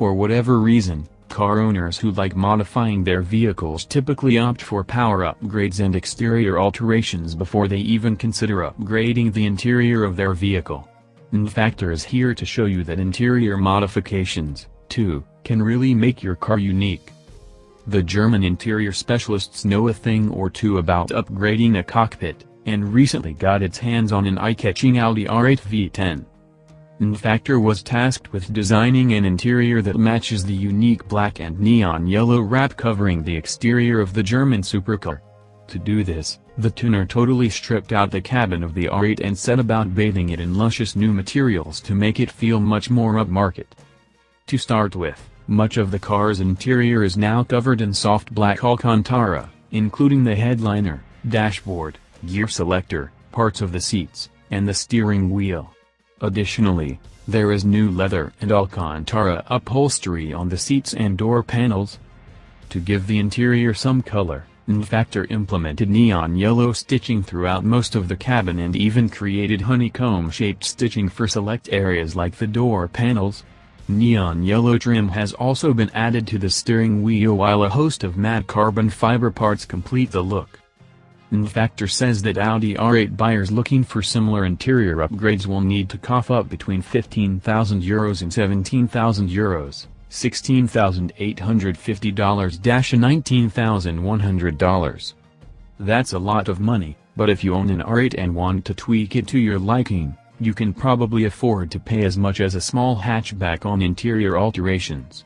For whatever reason, car owners who like modifying their vehicles typically opt for power upgrades and exterior alterations before they even consider upgrading the interior of their vehicle. Neidfaktor is here to show you that interior modifications, too, can really make your car unique. The German interior specialists know a thing or two about upgrading a cockpit, and recently got its hands on an eye-catching Audi R8 V10. Neidfaktor was tasked with designing an interior that matches the unique black and neon yellow wrap covering the exterior of the German supercar. To do this, the tuner totally stripped out the cabin of the R8 and set about bathing it in luscious new materials to make it feel much more upmarket. To start with, much of the car's interior is now covered in soft black Alcantara, including the headliner, dashboard, gear selector, parts of the seats, and the steering wheel. Additionally, there is new leather and Alcantara upholstery on the seats and door panels. To give the interior some color, Neidfaktor implemented neon yellow stitching throughout most of the cabin and even created honeycomb-shaped stitching for select areas like the door panels. Neon yellow trim has also been added to the steering wheel while a host of matte carbon fiber parts complete the look. Neidfaktor says that Audi R8 buyers looking for similar interior upgrades will need to cough up between €15,000 and €17,000, $16,850 and $19,100. That's a lot of money, but if you own an R8 and want to tweak it to your liking, you can probably afford to pay as much as a small hatchback on interior alterations.